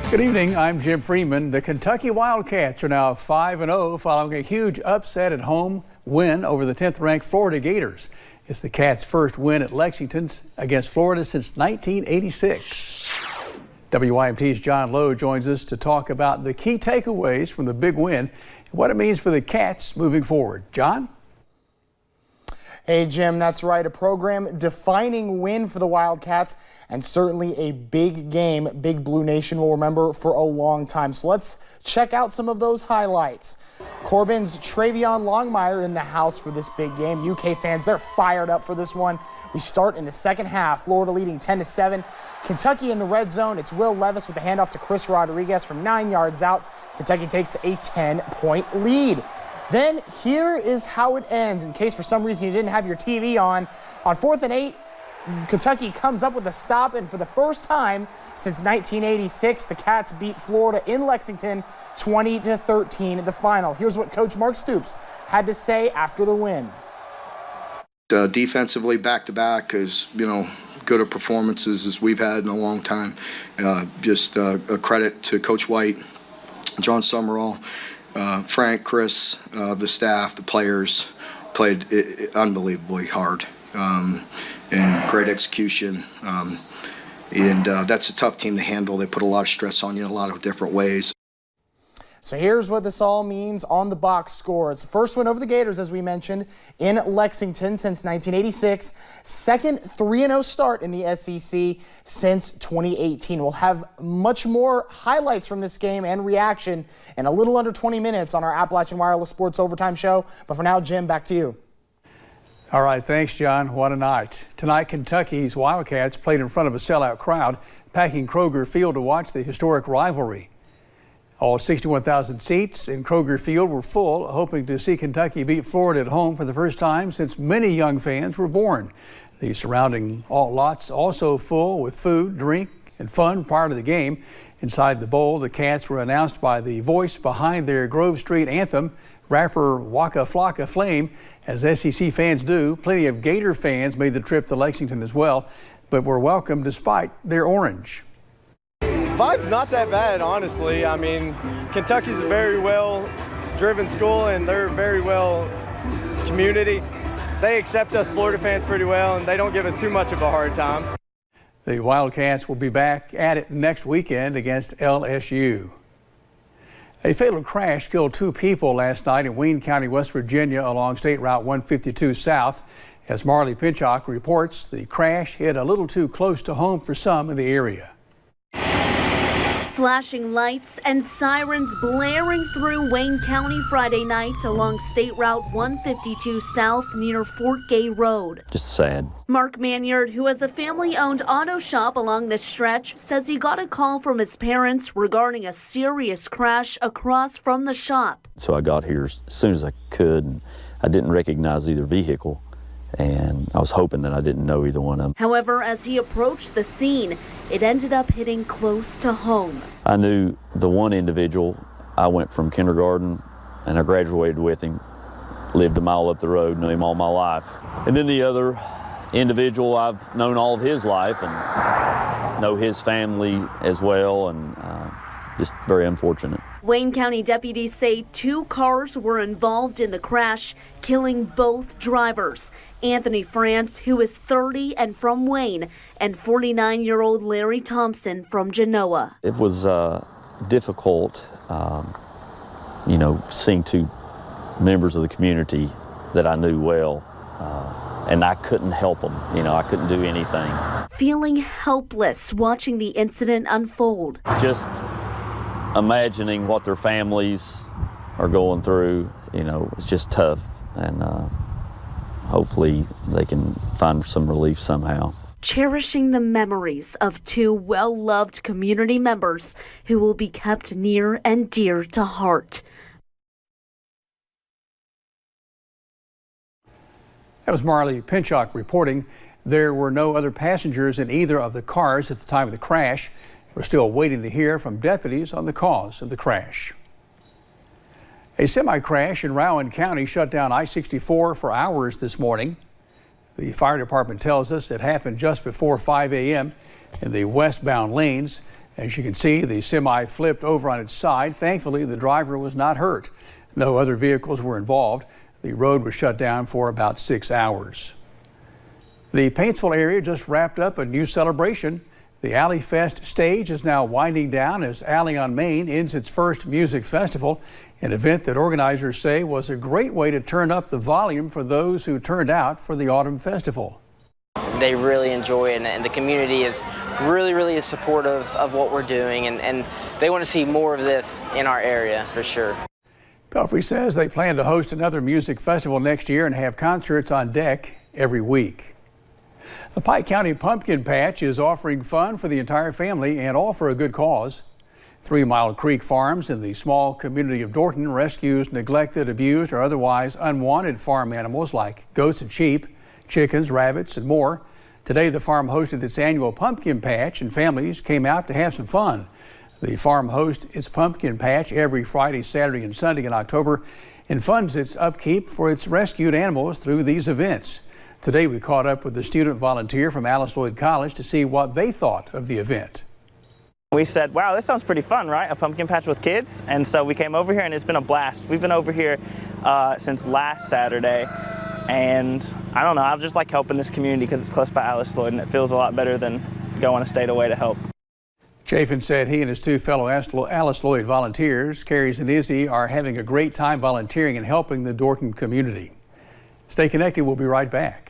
Good evening, I'm Jim Freeman. The Kentucky Wildcats are now 5-0 following a huge upset at home win over the 10th-ranked Florida Gators. It's the Cats' first win at Lexington against Florida since 1986. WYMT's John Lowe joins us to talk about the key takeaways from the big win and what it means for the Cats moving forward. John? Hey, Jim, that's right. A program-defining win for the Wildcats and certainly a big game Big Blue Nation will remember for a long time. So let's check out some of those highlights. Corbin's Travion Longmire in the house for this big game. UK fans, they're fired up for this one. We start in the second half. Florida leading 10-7. Kentucky in the red zone. It's Will Levis with the handoff to Chris Rodriguez from 9 yards out. Kentucky takes a 10-point lead. Then here is how it ends. In case for some reason you didn't have your TV on 4th and 8, Kentucky comes up with a stop, and for the first time since 1986, the Cats beat Florida in Lexington 20-13 at the final. Here's what Coach Mark Stoops had to say after the win. Defensively, back-to-back, as good of performances as we've had in a long time. Just a credit to Coach White, John Summerall, Frank, Chris, the staff, the players played unbelievably hard and great execution. And that's a tough team to handle. They put a lot of stress on you in a lot of different ways. So here's what this all means on the box score. It's the first win over the Gators, as we mentioned, in Lexington since 1986. Second 3-0 start in the SEC since 2018. We'll have much more highlights from this game and reaction in a little under 20 minutes on our Appalachian Wireless Sports Overtime show. But for now, Jim, back to you. All right, thanks, John. What a night. Tonight, Kentucky's Wildcats played in front of a sellout crowd, packing Kroger Field to watch the historic rivalry. All 61,000 seats in Kroger Field were full, hoping to see Kentucky beat Florida at home for the first time since many young fans were born. The surrounding lots also full with food, drink, and fun prior to the game. Inside the bowl, the Cats were announced by the voice behind their Grove Street anthem, rapper Waka Flocka Flame, as SEC fans do. Plenty of Gator fans made the trip to Lexington as well, but were welcome despite their orange. Vibe's not that bad, honestly. I mean, Kentucky's a very well-driven school, and they're a very well community. They accept us Florida fans pretty well, and they don't give us too much of a hard time. The Wildcats will be back at it next weekend against LSU. A fatal crash killed 2 people last night in Wayne County, West Virginia, along State Route 152 South. As Marley Pinchak reports, the crash hit a little too close to home for some in the area. Flashing lights and sirens blaring through Wayne County Friday night along State Route 152 South near Fort Gay Road. Just sad. Mark Manyard, who has a family-owned auto shop along this stretch, says he got a call from his parents regarding a serious crash across from the shop. So I got here as soon as I could, and I didn't recognize either vehicle, and I was hoping that I didn't know either one of them. However, as he approached the scene, it ended up hitting close to home. I knew the one individual. I went from kindergarten and I graduated with him, lived a mile up the road, knew him all my life. And then the other individual, I've known all of his life and know his family as well, and just very unfortunate. Wayne County deputies say 2 cars were involved in the crash, killing both drivers. Anthony France, who is 30 and from Wayne, and 49-year-old Larry Thompson from Genoa. It was difficult, seeing 2 members of the community that I knew well, and I couldn't help them. I couldn't do anything. Feeling helpless watching the incident unfold. Just imagining what their families are going through, it's just tough, and hopefully they can find some relief somehow. Cherishing the memories of 2 well-loved community members who will be kept near and dear to heart. That was Marley Pinchak reporting. There were no other passengers in either of the cars at the time of the crash. We're still waiting to hear from deputies on the cause of the crash. A semi-crash in Rowan County shut down I-64 for hours this morning. The fire department tells us it happened just before 5 a.m. in the westbound lanes. As you can see, the semi flipped over on its side. Thankfully, the driver was not hurt. No other vehicles were involved. The road was shut down for about 6 hours. The Paintsville area just wrapped up a new celebration. The Alley Fest stage is now winding down as Alley on Main ends its first music festival, an event that organizers say was a great way to turn up the volume for those who turned out for the Autumn Festival. They really enjoy it, and the community is really supportive of what we're doing, and they want to see more of this in our area for sure. Pelfrey says they plan to host another music festival next year and have concerts on deck every week. The Pike County Pumpkin Patch is offering fun for the entire family and all for a good cause. 3 Mile Creek Farms in the small community of Dorton rescues neglected, abused, or otherwise unwanted farm animals like goats and sheep, chickens, rabbits, and more. Today, the farm hosted its annual Pumpkin Patch, and families came out to have some fun. The farm hosts its Pumpkin Patch every Friday, Saturday, and Sunday in October and funds its upkeep for its rescued animals through these events. Today, we caught up with the student volunteer from Alice Lloyd College to see what they thought of the event. We said, wow, this sounds pretty fun, right? A pumpkin patch with kids. And so we came over here and it's been a blast. We've been over here since last Saturday. And I don't know, I just like helping this community because it's close by Alice Lloyd and it feels a lot better than going a state away to help. Chafin said he and his 2 fellow Alice Lloyd volunteers, Carries and Izzy, are having a great time volunteering and helping the Dorton community. Stay connected. We'll be right back.